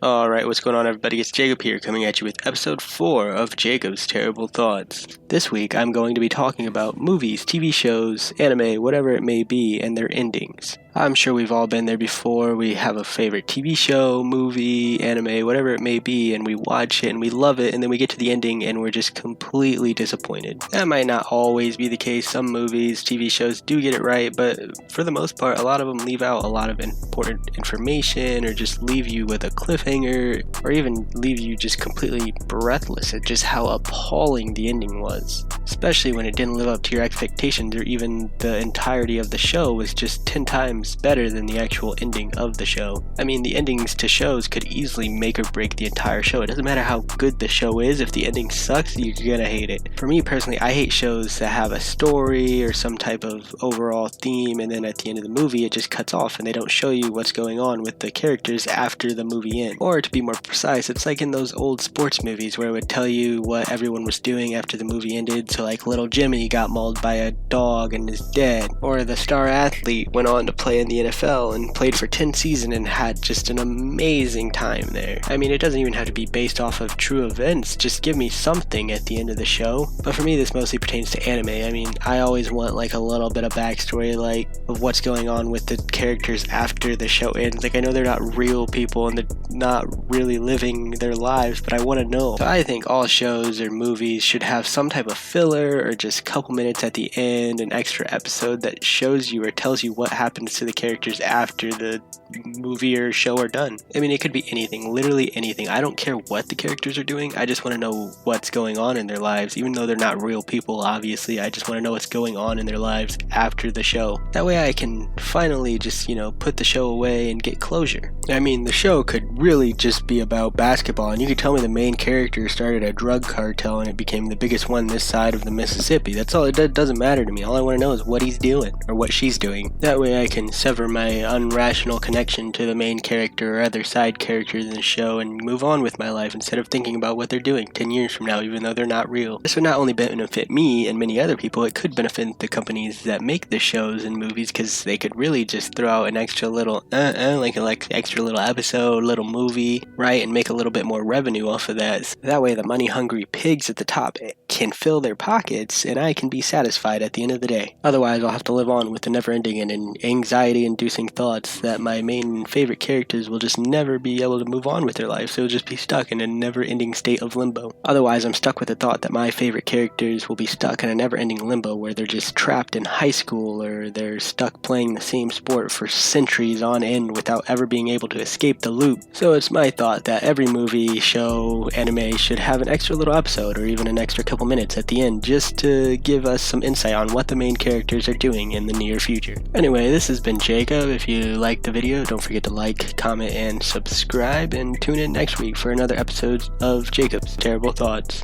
Alright, what's going on everybody? It's Jacob here coming at you with episode 4 of Jacob's Terrible Thoughts. This week I'm going to be talking about movies, TV shows, anime, whatever it may be, and their endings. I'm sure we've all been there before. We have a favorite TV show, movie, anime, whatever it may be, and we watch it and we love it, and then we get to the ending and we're just completely disappointed. That might not always be the case. Some movies, TV shows do get it right, but for the most part, a lot of them leave out a lot of important information or just leave you with a cliffhanger or even leave you just completely breathless at just how appalling the ending was. Especially when it didn't live up to your expectations or even the entirety of the show was just 10 times better than the actual ending of the show. I mean, the endings to shows could easily make or break the entire show. It doesn't matter how good the show is, if the ending sucks, you're gonna hate it. For me personally, I hate shows that have a story or some type of overall theme and then at the end of the movie it just cuts off and they don't show you what's going on with the characters after the movie ends. Or to be more precise, it's like in those old sports movies where it would tell you what everyone was doing after the movie ended. So like little Jimmy got mauled by a dog and is dead. Or the star athlete went on to play in the NFL and played for 10 seasons and had just an amazing time there. I mean, it doesn't even have to be based off of true events, just give me something at the end of the show. But for me, this mostly pertains to anime. I mean, I always want like a little bit of backstory, like of what's going on with the characters after the show ends. Like, I know they're not real people and they're not really living their lives, but I want to know. So I think all shows or movies should have some type of filler or just a couple minutes at the end, an extra episode that shows you or tells you what happens to the characters after the movie or show are done. I mean, it could be anything, literally anything. I don't care what the characters are doing. I just want to know what's going on in their lives, even though they're not real people, obviously. I just want to know what's going on in their lives after the show. That way I can finally just, put the show away and get closure. I mean, the show could really just be about basketball, and you could tell me the main character started a drug cartel and it became the biggest one this side of the Mississippi. That's all. It doesn't matter to me. All I want to know is what he's doing or what she's doing. That way I can sever my unrational connection to the main character or other side characters in the show and move on with my life instead of thinking about what they're doing 10 years from now, even though they're not real. This would not only benefit me and many other people, it could benefit the companies that make the shows and movies, because they could really just throw out an extra little like extra little episode, little movie, right, and make a little bit more revenue off of that. So that way the money hungry pigs at the top can fill their pockets and I can be satisfied at the end of the day. Otherwise I'll have to live on with the never ending and anxiety inducing thoughts that my main favorite characters will just never be able to move on with their lives. They'll just be stuck in a never ending state of limbo. Otherwise I'm stuck with the thought that my favorite characters will be stuck in a never ending limbo where they're just trapped in high school or they're stuck playing the same sport for centuries on end without ever being able to escape the loop. So it's my thought that every movie, show, anime should have an extra little episode or even an extra couple minutes at the end just to give us some insight on what the main characters are doing in the near future. Anyway, this has been Jacob. If you liked the video, don't forget to like, comment, and subscribe, and tune in next week for another episode of Jacob's Terrible Thoughts.